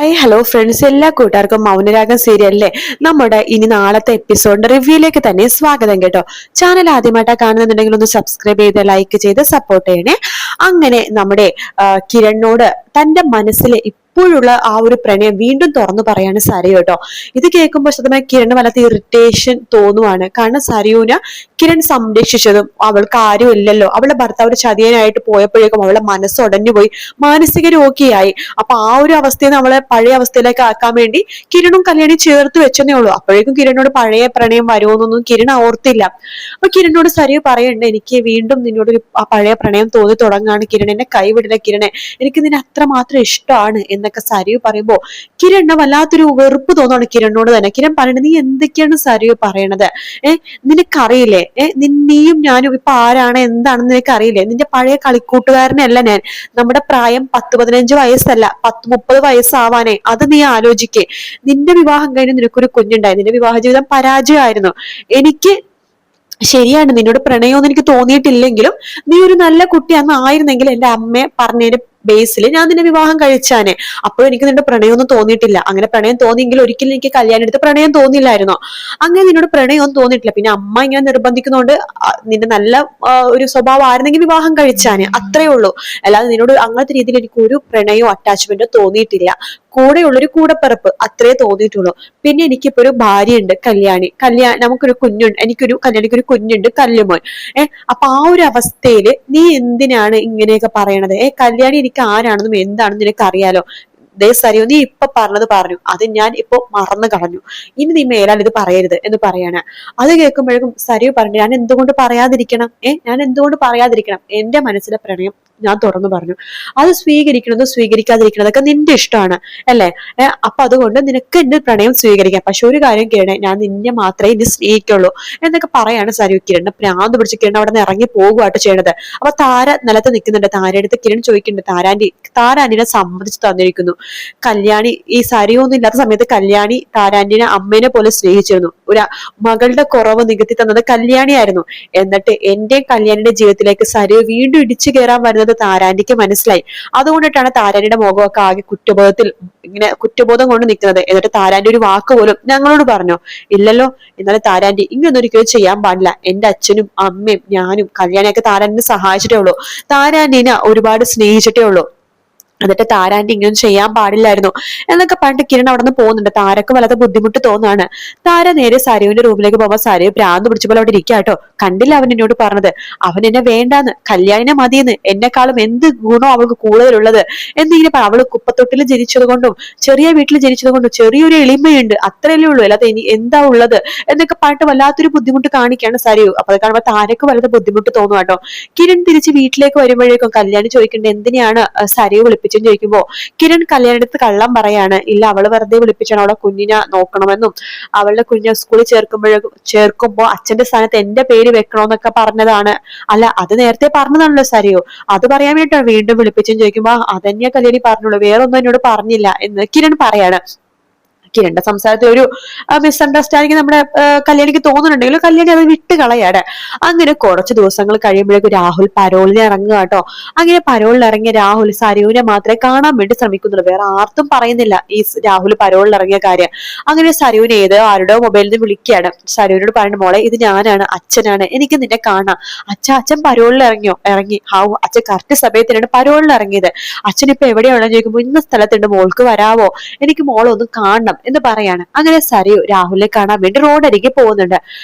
Hello friends, എല്ലാ കൂട്ടുകാർക്കും മൗനരാഗം സീരിയലിലെ നമ്മുടെ ഇനി നാളത്തെ എപ്പിസോഡിന്റെ റിവ്യൂയിലേക്ക് തന്നെ സ്വാഗതം കേട്ടോ. ചാനൽ ആദ്യമായിട്ടാണ് കാണുന്നുണ്ടെങ്കിൽ ഒന്ന് സബ്സ്ക്രൈബ് ചെയ്ത് ലൈക്ക് ചെയ്ത് സപ്പോർട്ട് ചെയ്യണേ. അങ്ങനെ നമ്മുടെ കിരണിനോട് തന്റെ മനസ്സിലെ ഇപ്പോഴുള്ള ആ ഒരു പ്രണയം വീണ്ടും തുറന്നു പറയാണ് സരയു കേട്ടോ. ഇത് കേൾക്കുമ്പോൾ സത്യമായി കിരണ് വല്ലാത്ത ഇറിറ്റേഷൻ തോന്നുവാണ്. കാരണം സരയുവിനെ കിരൺ സംരക്ഷിച്ചതും അവൾക്ക് ആരും ഇല്ലല്ലോ, അവളുടെ ഭർത്താവ് ചതിയനായിട്ട് പോയപ്പോഴേക്കും അവളുടെ മനസ്സ് ഉടഞ്ഞുപോയി, മാനസിക രോഗിയായി. അപ്പൊ ആ ഒരു അവസ്ഥയിൽ നിന്ന് അവളെ പഴയ അവസ്ഥയിലേക്ക് ആക്കാൻ വേണ്ടി കിരണും കല്യാണി ചേർത്ത് വെച്ചതേ ഉള്ളൂ. അപ്പോഴേക്കും കിരണിനോട് പഴയ പ്രണയം വരുമോന്നൊന്നും കിരൺ ഓർത്തില്ല. അപ്പൊ കിരണിനോട് സരയു പറയുന്നുണ്ട്, എനിക്ക് വീണ്ടും നിന്നോട് ആ പഴയ പ്രണയം തോന്നി തുടങ്ങാണ് കിരൺ, എന്നെ കൈവിടില്ല കിരണെ, എനിക്ക് നിന്നെ അത്രമാത്രം ഇഷ്ടമാണ് എന്നൊക്കെ സരയു പറയുമ്പോ കിരണ് വല്ലാത്തൊരു വെറുപ്പ് തോന്നുവാണ് കിരണിനോട് തന്നെ. കിരൺ പറയുന്നത്, നീ എന്തൊക്കെയാണ് സരയു പറയണത്? നിനക്കറിയില്ലേ? നീയും ഞാനും ഇപ്പൊ ആരാണ് എന്താണെന്ന് നിനക്കറിയില്ലേ? നിന്റെ പഴയ കളിക്കൂട്ടുകാരനല്ല ഞാൻ. നമ്മുടെ പ്രായം 10-15 വയസ്സല്ല, 10-30 വയസ്സാവാനേ. അത് നീ ആലോചിക്കേ. നിന്റെ വിവാഹം കഴിഞ്ഞ് നിനക്കൊരു കുഞ്ഞുണ്ടായി, നിന്റെ വിവാഹ ജീവിതം പരാജയമായിരുന്നു. എനിക്ക് ശരിയാണ്, നിന്നോട് പ്രണയമൊന്നും എനിക്ക് തോന്നിയിട്ടില്ലെങ്കിലും നീ ഒരു നല്ല കുട്ടി അന്ന് ആയിരുന്നെങ്കിൽ എന്റെ അമ്മയെ പറഞ്ഞതിന്റെ ബേസിൽ ഞാൻ നിന്നെ വിവാഹം കഴിച്ചാനെ. അപ്പോഴും എനിക്ക് നിന്റെ പ്രണയമൊന്നും തോന്നിയിട്ടില്ല. അങ്ങനെ പ്രണയം തോന്നിയെങ്കിൽ ഒരിക്കലും എനിക്ക് കല്യാണം എടുത്ത് പ്രണയം തോന്നിയില്ലായിരുന്നോ? അങ്ങനെ നിന്നോട് പ്രണയമൊന്നും തോന്നിയിട്ടില്ല. പിന്നെ അമ്മ ഇങ്ങനെ നിർബന്ധിക്കുന്നതുകൊണ്ട് നിന്റെ നല്ല ഒരു സ്വഭാവം ആയിരുന്നെങ്കിൽ വിവാഹം കഴിച്ചാനെ, അത്രേ ഉള്ളൂ. അല്ലാതെ നിന്നോട് അങ്ങനത്തെ രീതിയിൽ എനിക്ക് ഒരു പ്രണയമോ അറ്റാച്ച്മെന്റോ തോന്നിയിട്ടില്ല. കൂടെയുള്ളൊരു കൂടപ്പിറപ്പ് അത്രേ തോന്നിയിട്ടുള്ളൂ. പിന്നെ എനിക്കിപ്പോ ഒരു ഭാര്യയുണ്ട്, കല്യാണി നമുക്കൊരു കുഞ്ഞുണ്ട്, കല്യാണിക്കൊരു കുഞ്ഞുണ്ട്, കല്ലുമോൻ. അപ്പൊ ആ ഒരു അവസ്ഥയില് നീ എന്തിനാണ് ഇങ്ങനെയൊക്കെ പറയണത്? കല്യാണി എനിക്ക് ആരാണെന്നും എന്താണെന്നും നിനക്ക് അറിയാലോ. ദേ സരിയോ, നീ ഇപ്പൊ പറഞ്ഞത് പറഞ്ഞു, അത് ഞാൻ ഇപ്പൊ മറന്നു കളഞ്ഞു. ഇനി നീ മേലാൽ ഇത് പറയരുത് എന്ന് പറയാണ്. അത് കേൾക്കുമ്പോഴേക്കും സരിയോ പറഞ്ഞു, ഞാൻ എന്തുകൊണ്ട് പറയാതിരിക്കണം? ഞാൻ എന്തുകൊണ്ട് പറയാതിരിക്കണം? എന്റെ മനസ്സിലെ പ്രണയം ഞാൻ തുറന്നു പറഞ്ഞു. അത് സ്വീകരിക്കണതും സ്വീകരിക്കാതിരിക്കണതൊക്കെ നിന്റെ ഇഷ്ടമാണ്, അല്ലെ? അപ്പൊ അതുകൊണ്ട് നിനക്ക് എന്റെ പ്രണയം സ്വീകരിക്കാം. പക്ഷെ ഒരു കാര്യം കേണേ, ഞാൻ നിന്നെ മാത്രമേ ഇനി സ്നേഹിക്കുള്ളൂ എന്നൊക്കെ പറയാണ് സരു. കിരണ് പ്രാന്ത് പിടിച്ച് കിരൺ അവിടെ നിന്ന് ഇറങ്ങി പോകുവായിട്ട് ചെയ്യണത്. അപ്പൊ താര നിലത്ത് നിൽക്കുന്നുണ്ട്. താരടുത്ത് കിരൺ ചോദിക്കുന്നുണ്ട്, താരാന്റിനെ സമ്മതിച്ചു തന്നിരിക്കുന്നു. കല്യാണി ഈ സരിയൊന്നും ഇല്ലാത്ത സമയത്ത് കല്യാണി താരാന്റിനെ അമ്മേനെ പോലെ സ്നേഹിച്ചിരുന്നു. ഒരു മകളുടെ കുറവ് നികത്തി തന്നത് കല്യാണിയായിരുന്നു. എന്നിട്ട് എന്റെ കല്യാണിയുടെ ജീവിതത്തിലേക്ക് സരിയോ വീണ്ടും ഇടിച്ചു കയറാൻ വരുന്നത് താരാന്റിക്ക് മനസ്സിലായി. അതുകൊണ്ടിട്ടാണ് താരാന്റിയുടെ മുഖമൊക്കെ ആകെ കുറ്റബോധം കൊണ്ട് നിൽക്കുന്നത്. എന്നിട്ട് താരാന്റി ഒരു വാക്ക് പോലും ഞങ്ങളോട് പറഞ്ഞോ? ഇല്ലല്ലോ. എന്നാലും താരാന്റി ഇങ്ങനൊന്നും ഒരിക്കലും ചെയ്യാൻ പാടില്ല. എന്റെ അച്ഛനും അമ്മയും ഞാനും കല്യാണിയൊക്കെ താരാന്റിനെ സഹായിച്ചിട്ടേ ഉള്ളൂ, താരാന്റിനെ ഒരുപാട് സ്നേഹിച്ചിട്ടേ ഉള്ളൂ. എന്നിട്ട് താരാന്റി ഇങ്ങനെ ചെയ്യാൻ പാടില്ലായിരുന്നു എന്നൊക്കെ പറഞ്ഞിട്ട് കിരൺ അവിടെ നിന്ന് പോകുന്നുണ്ട്. താരക്ക് വല്ലാത്ത ബുദ്ധിമുട്ട് തോന്നാണ്. താര നേരെ സരുവിന്റെ റൂമിലേക്ക് പോകുമ്പോൾ സരു ഭ്രാന്ത് പിടിച്ചപ്പോൾ അവിടെ ഇരിക്കാട്ടോ. കണ്ടില്ല അവൻ എന്നോട് പറഞ്ഞത്, അവൻ എന്നെ വേണ്ടാന്ന്, കല്യാണിനെ മതിയെന്ന്, എന്നെക്കാളും എന്ത് ഗുണോ അവൾക്ക് കൂടുതലുള്ളത് എന്നിങ്ങനെ അവള് കുപ്പത്തൊട്ടിൽ ജനിച്ചത് കൊണ്ടും ചെറിയ വീട്ടിൽ ജനിച്ചത് കൊണ്ടും ചെറിയൊരു എളിമയുണ്ട്, അത്രയല്ലേ ഉള്ളൂ, അല്ലാതെ ഇനി എന്താ ഉള്ളത് എന്നൊക്കെ പറഞ്ഞിട്ട് വല്ലാത്തൊരു ബുദ്ധിമുട്ട് കാണിക്കാണ് സരു. അപ്പൊ അത് കാണുമ്പോൾ താരക്ക് വല്ലാത്ത ബുദ്ധിമുട്ട് തോന്നും കേട്ടോ. കിരൺ തിരിച്ച് വീട്ടിലേക്ക് വരുമ്പോഴേക്കും കല്യാണി ചോദിക്കേണ്ടത്, എന്തിനാണ് സരു വിളിപ്പിച്ചെന്ന് ചോദിക്കുമ്പോ കിരൺ കല്യാണത്ത് കള്ളം പറയാണ്. ഇല്ല, അവള് വെറുതെ വിളിപ്പിച്ചാണ്, അവളെ കുഞ്ഞിനെ നോക്കണമെന്നും അവളുടെ കുഞ്ഞിനെ സ്കൂളിൽ ചേർക്കുമ്പോ അച്ഛന്റെ സ്ഥാനത്ത് എന്റെ പേര് വെക്കണമെന്നൊക്കെ പറഞ്ഞതാണ്. അല്ല, അത് നേരത്തെ പറഞ്ഞതാണല്ലോ സരിയോ, അത് പറയാൻ വേണ്ടിയിട്ടാണ് വീണ്ടും വിളിപ്പിച്ചെന്ന് ചോദിക്കുമ്പോ അതന്നെയാ കല്യാണി പറഞ്ഞുള്ളൂ, വേറൊന്നും എന്നോട് പറഞ്ഞില്ല എന്ന് കിരൺ പറയാണ്. കിരണിന്റെ സംസാരത്തിൽ ഒരു മിസ്അണ്ടർസ്റ്റാൻഡിങ് നമ്മുടെ കല്യാണിക്ക് തോന്നുന്നുണ്ടെങ്കിലും കല്യാണി അത് വിട്ട് കളയാണ്. അങ്ങനെ കുറച്ച് ദിവസങ്ങൾ കഴിയുമ്പോഴേക്കും രാഹുൽ പരോളിന് ഇറങ്ങുക കേട്ടോ. അങ്ങനെ പരോളിൽ ഇറങ്ങിയ രാഹുൽ സരുവിനെ മാത്രമേ കാണാൻ വേണ്ടി ശ്രമിക്കുന്നുള്ളൂ, വേറെ ആർക്കും പറയുന്നില്ല ഈ രാഹുൽ പരോളിൽ ഇറങ്ങിയ കാര്യം. അങ്ങനെ സരുവിനെ ആരുടെ മൊബൈലിൽ നിന്ന് വിളിക്കുകയാണ്. സരുവിനോട് പറഞ്ഞു, മോളെ ഇത് ഞാനാണ്, അച്ഛനാണ്, എനിക്ക് നിന്നെ കാണാം. അച്ഛൻ പരോളിൽ ഇറങ്ങി. അച്ഛൻ കറക്റ്റ് സമയത്തിനാണ് പരോളിൽ ഇറങ്ങിയത്. അച്ഛൻ ഇപ്പൊ എവിടെയാണെന്ന് ചോദിക്കുമ്പോൾ ഇന്ന സ്ഥലത്തുണ്ട്, മോൾക്ക് വരാവോ, എനിക്ക് മോളൊന്നും കാണണം എന്ന് പറയാണ്. അങ്ങനെ സരയു രാഹുലിനെ കാണാൻ വേണ്ടി റോഡരികെ പോകുന്നുണ്ട്.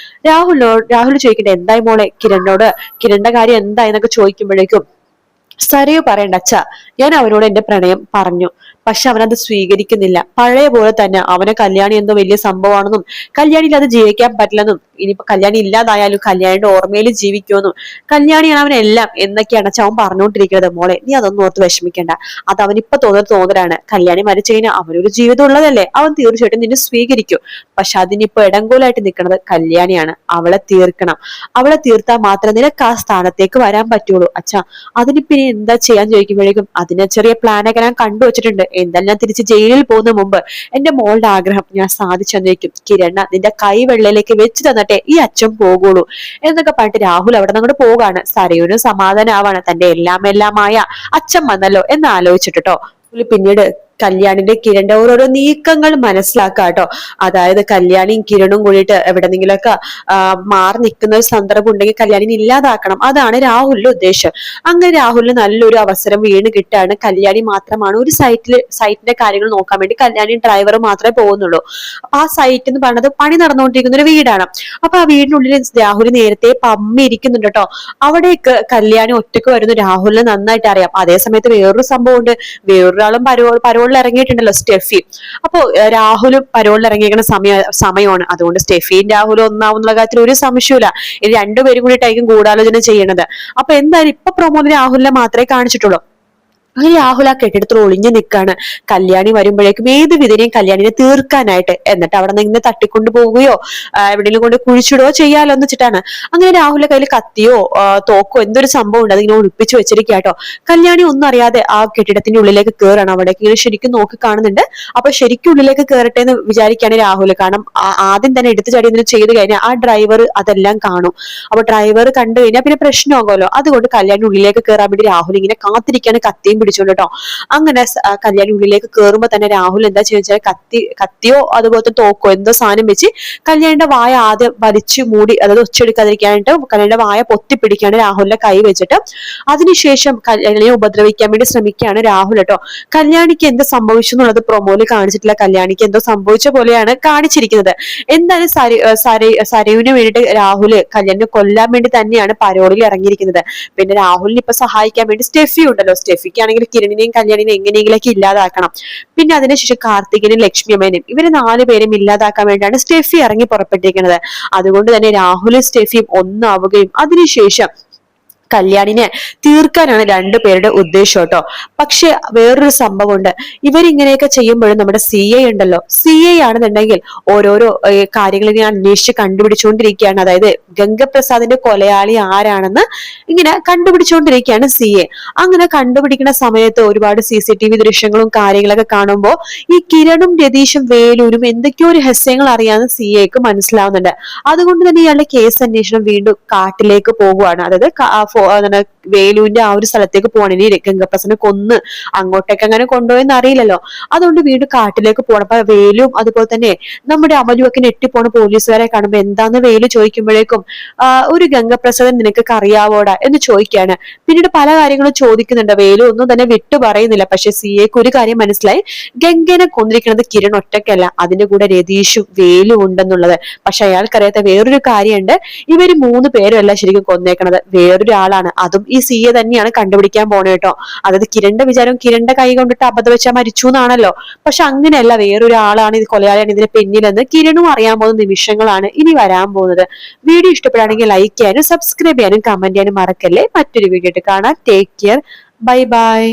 രാഹുൽ ചോദിക്കട്ടെ, എന്തായി മോളെ കിരണിന്റെ കാര്യം എന്തായി എന്നൊക്കെ ചോദിക്കുമ്പോഴേക്കും സരയു പറയണ്ട, അച്ഛാ ഞാൻ അവനോട് എന്റെ പ്രണയം പറഞ്ഞു, പക്ഷെ അവനത് സ്വീകരിക്കുന്നില്ല. പഴയ പോലെ തന്നെ അവനെ കല്യാണി എന്തോ വലിയ സംഭവമാണെന്നും കല്യാണിയിൽ അത് ജീവിക്കാൻ പറ്റില്ലെന്നും ഇനിയിപ്പോ കല്യാണി ഇല്ലാതായാലും കല്യാണിയുടെ ഓർമ്മയിൽ ജീവിക്കുമെന്നും കല്യാണിയാണ് അവനെല്ലാം എന്നൊക്കെയാണ് അച്ഛൻ അവൻ പറഞ്ഞുകൊണ്ടിരിക്കുന്നത്. മോളെ നീ അതൊന്നും ഓർത്ത് വിഷമിക്കേണ്ട, അത് അവനിപ്പോ തോന്നലാണ്. കല്യാണി മരിച്ചു കഴിഞ്ഞാൽ അവനൊരു ജീവിതം ഉള്ളതല്ലേ, അവൻ തീർച്ചയായിട്ടും നിന്നെ സ്വീകരിക്കും. പക്ഷെ അതിനിപ്പോ ഇടങ്കോലായിട്ട് നിൽക്കുന്നത് കല്യാണിയാണ്. അവളെ തീർക്കണം, അവളെ തീർത്താൽ മാത്രമേ നിനക്ക് ആ സ്ഥാനത്തേക്ക് വരാൻ പറ്റുള്ളൂ. അച്ഛാ അതിനിപ്പോ ഇനി എന്താ ചെയ്യാൻ ചോദിക്കുമ്പോഴേക്കും അതിനെ ചെറിയ പ്ലാനൊക്കെ ഞാൻ കണ്ടുവച്ചിട്ടുണ്ട്. എന്തായാലും ഞാൻ തിരിച്ച് ജയിലിൽ പോകുന്ന മുമ്പ് എന്റെ മോളുടെ ആഗ്രഹം ഞാൻ സാധിച്ചെന്നേക്കും. കിരണ നിന്റെ കൈ വെള്ളയിലേക്ക് വെച്ച് തന്നിട്ടേ ഈ അച്ഛൻ പോകുള്ളൂ എന്നൊക്കെ പറഞ്ഞിട്ട് രാഹുൽ അവിടെ നിന്ന് അങ്ങോട്ട് പോകാണ്. സരയുനും സമാധാനമാവാണ്, തന്റെ എല്ലാമായ അച്ഛൻ വന്നല്ലോ എന്ന് ആലോചിച്ചിട്ടോ. പിന്നീട് കല്യാണിന്റെ കിരണിന്റെ ഓരോരോ നീക്കങ്ങൾ മനസ്സിലാക്കാട്ടോ. അതായത് കല്യാണിയും കിരണും കൂടിയിട്ട് എവിടെന്നെങ്കിലൊക്കെ മാറി നിൽക്കുന്ന ഒരു സന്ദർഭം ഉണ്ടെങ്കിൽ കല്യാണിനെ ഇല്ലാതാക്കണം. അതാണ് രാഹുലിന്റെ ഉദ്ദേശം. അങ്ങനെ രാഹുലിന് നല്ലൊരു അവസരം വീണ് കിട്ടാണ്. കല്യാണി മാത്രമാണ് ഒരു സൈറ്റിന്റെ കാര്യങ്ങൾ നോക്കാൻ വേണ്ടി കല്യാണി ഡ്രൈവർ മാത്രമേ പോകുന്നുള്ളൂ. ആ സൈറ്റ് എന്ന് പറയുന്നത് പണി നടന്നുകൊണ്ടിരിക്കുന്ന ഒരു വീടാണ്. അപ്പൊ ആ വീടിനുള്ളിൽ രാഹുൽ നേരത്തെ പമ്മി ഇരിക്കുന്നുണ്ട് കേട്ടോ. അവിടേക്ക് കല്യാണി ഒറ്റക്ക് വരുന്നു രാഹുലിന് നന്നായിട്ട് അറിയാം. അതേ സമയത്ത് വേറൊരു സംഭവം ഉണ്ട്. വേറൊരാളും പരോളിൽ ഇറങ്ങിയിട്ടുണ്ടല്ലോ, സ്റ്റെഫി. അപ്പോ രാഹുലും പരോളിൽ ഇറങ്ങിയിരിക്കുന്ന സമയമാണ്. അതുകൊണ്ട് സ്റ്റെഫിയും രാഹുലും ഒന്നാവുന്നുള്ള കാര്യത്തിൽ ഒരു സംശയമില്ല. ഇത് രണ്ടുപേരും കൂടിയിട്ടായിരിക്കും ഗൂഢാലോചന ചെയ്യണത്. അപ്പൊ എന്തായാലും ഇപ്പൊ പ്രൊമോയിൽ രാഹുലിനെ മാത്രമേ കാണിച്ചിട്ടുള്ളൂ. അങ്ങനെ രാഹുൽ ആ കെട്ടിടത്തിൽ ഒളിഞ്ഞു നിൽക്കാണ്. കല്യാണി വരുമ്പോഴേക്കും ഏത് വിധനെയും കല്യാണിനെ തീർക്കാനായിട്ട്, എന്നിട്ട് അവിടെ നിന്ന് ഇങ്ങനെ തട്ടിക്കൊണ്ടു പോവുകയോ എവിടെയെങ്കിലും കൊണ്ട് കുഴിച്ചിടുകയോ ചെയ്യാലോ എന്ന് വെച്ചിട്ടാണ്. അങ്ങനെ രാഹുലിന്റെ കയ്യിൽ കത്തിയോ തോക്കോ എന്തൊരു സംഭവം ഉണ്ട്, അതിങ്ങനെ ഒളിപ്പിച്ചു വെച്ചിരിക്കുക കേട്ടോ. കല്യാണി ഒന്നും അറിയാതെ ആ കെട്ടിടത്തിന്റെ ഉള്ളിലേക്ക് കയറാണ്. അവിടേക്ക് ഇങ്ങനെ ശരിക്കും നോക്കി കാണുന്നുണ്ട്. അപ്പൊ ശരിക്കും ഉള്ളിലേക്ക് കയറട്ടെ എന്ന് വിചാരിക്കുകയാണ് രാഹുൽ. കാരണം ആദ്യം തന്നെ എടുത്തു ചാടി എന്തെങ്കിലും ചെയ്ത് കഴിഞ്ഞാൽ ആ ഡ്രൈവർ അതെല്ലാം കാണും. അപ്പൊ ഡ്രൈവർ കണ്ടു കഴിഞ്ഞാൽ പിന്നെ പ്രശ്നമാകുമല്ലോ. അതുകൊണ്ട് കല്യാണി ഉള്ളിലേക്ക് കയറാൻ വേണ്ടി രാഹുൽ ഇങ്ങനെ കാത്തിരിക്കാണ്, കത്തിയും പിടിച്ചോണ്ട് കേട്ടോ. അങ്ങനെ കല്യാണി ഉള്ളിലേക്ക് കയറുമ്പോ തന്നെ രാഹുൽ എന്താ ചോദിച്ചാൽ കത്തിയോ അതുപോലത്തെ തോക്കോ എന്തോ സാധനം വെച്ച് കല്യാണിന്റെ വായ ആദ്യം വലിച്ചു മൂടി, അതായത് ഒച്ചെടുക്കാതിരിക്കാനായിട്ട് കല്യാണിന്റെ വായ പൊത്തിപ്പിടിക്കാണ് രാഹുലിന്റെ കൈ വെച്ചിട്ട്. അതിനുശേഷം കല്യാണിയെ ഉപദ്രവിക്കാൻ വേണ്ടി ശ്രമിക്കുകയാണ് രാഹുൽ കേട്ടോ. കല്യാണിക്ക് എന്ത് സംഭവിച്ചു എന്നുള്ളത് പ്രൊമോയിൽ കാണിച്ചിട്ടില്ല. കല്യാണിക്ക് എന്തോ സംഭവിച്ച പോലെയാണ് കാണിച്ചിരിക്കുന്നത്. എന്തായാലും സരയുവിന് വേണ്ടിയിട്ട് രാഹുല് കല്യാണിനെ കൊല്ലാൻ വേണ്ടി തന്നെയാണ് പരോളിൽ ഇറങ്ങിയിരിക്കുന്നത്. പിന്നെ രാഹുലിനെ ഇപ്പൊ സഹായിക്കാൻ വേണ്ടി സ്റ്റെഫി ഉണ്ടല്ലോ. സ്റ്റെഫിക്കാണെങ്കിൽ കിരണിനെയും കല്യാണിനെയും എങ്ങനെയെങ്കിലൊക്കെ ഇല്ലാതാക്കണം. പിന്നെ അതിനുശേഷം കാർത്തികനും ലക്ഷ്മി അമ്മേനും ഇവര് 4 പേരും ഇല്ലാതാക്കാൻ വേണ്ടിയാണ് സ്റ്റെഫി ഇറങ്ങി പുറപ്പെട്ടിരിക്കുന്നത്. അതുകൊണ്ട് തന്നെ രാഹുലും സ്റ്റെഫിയും ഒന്നാവുകയും അതിനുശേഷം കല്യാണിനെ തീർക്കാനാണ് 2 പേരുടെ ഉദ്ദേശം കേട്ടോ. പക്ഷെ വേറൊരു സംഭവം ഉണ്ട്. ഇവരിങ്ങനെയൊക്കെ ചെയ്യുമ്പോഴും നമ്മുടെ CI ഉണ്ടല്ലോ, CI ആണെന്നുണ്ടെങ്കിൽ ഓരോരോ കാര്യങ്ങൾ ഇങ്ങനെ അന്വേഷിച്ച് കണ്ടുപിടിച്ചുകൊണ്ടിരിക്കുകയാണ്. അതായത് ഗംഗപ്രസാദിന്റെ കൊലയാളി ആരാണെന്ന് ഇങ്ങനെ കണ്ടുപിടിച്ചുകൊണ്ടിരിക്കുകയാണ് CI. അങ്ങനെ കണ്ടുപിടിക്കുന്ന സമയത്ത് ഒരുപാട് CCTV ദൃശ്യങ്ങളും കാര്യങ്ങളൊക്കെ കാണുമ്പോൾ ഈ കിരണും രതീഷും വേലൂരും എന്തൊക്കെയോ രഹസ്യങ്ങൾ അറിയാന്ന് CIക്ക് മനസ്സിലാവുന്നുണ്ട്. അതുകൊണ്ട് തന്നെ ഇയാളുടെ കേസ് അന്വേഷണം വീണ്ടും കാട്ടിലേക്ക് പോകുവാണ്. അതായത് വേലുവിന്റെ ആ ഒരു സ്ഥലത്തേക്ക് പോകണം. ഇനി ഗംഗപ്രസാദിനെ കൊന്ന് അങ്ങോട്ടേക്ക് അങ്ങനെ കൊണ്ടുപോയെന്ന് അറിയില്ലല്ലോ. അതുകൊണ്ട് വീണ്ടും കാട്ടിലേക്ക് പോകണം. അപ്പൊ വേലും അതുപോലെ തന്നെ നമ്മുടെ അമലുവൊക്കെ ഞെട്ടിപ്പോണ പോലീസുകാരെ കാണുമ്പോ എന്താന്ന് വേലു ചോദിക്കുമ്പോഴേക്കും ഒരു ഗംഗപ്രസാദൻ നിനക്കൊക്കെ അറിയാവോടാ എന്ന് ചോദിക്കുകയാണ്. പിന്നീട് പല കാര്യങ്ങളും ചോദിക്കുന്നുണ്ട്. വേലു ഒന്നും തന്നെ വിട്ടു പറയുന്നില്ല. പക്ഷെ CAക്ക് ഒരു കാര്യം മനസ്സിലായി, ഗംഗേനെ കൊന്നിരിക്കുന്നത് കിരൺ ഒറ്റയ്ക്കല്ല, അതിന്റെ കൂടെ രതീഷും വേലും ഉണ്ടെന്നുള്ളത്. പക്ഷെ അയാൾക്കറിയാത്ത വേറൊരു കാര്യമുണ്ട്. ഇവര് 3 പേരല്ല ശരിക്കും കൊന്നേക്കണത്, വേറൊരാളാണ്. അതും ഈ CA തന്നെയാണ് കണ്ടുപിടിക്കാൻ പോണേ കേട്ടോ. അതായത് കിരണിന്റെ വിചാരം കിരണിന്റെ കൈ കൊണ്ടിട്ട് അബദ്ധം വെച്ചാൽ മരിച്ചു എന്നാണല്ലോ. പക്ഷെ അങ്ങനെയല്ല, വേറൊരാളാണ് ഇത് കൊലയാളിയാണ് ഇതിന് പിന്നിലെന്ന് കിരണും അറിയാൻ പോകുന്ന നിമിഷങ്ങളാണ് ഇനി വരാൻ പോകുന്നത്. വീഡിയോ ഇഷ്ടപ്പെടുകയാണെങ്കിൽ ലൈക്ക് ചെയ്യാനും സബ്സ്ക്രൈബ് ചെയ്യാനും കമന്റ് ചെയ്യാനും മറക്കല്ലേ. മറ്റൊരു വീഡിയോ ആയിട്ട് കാണാം. Take care, bye bye.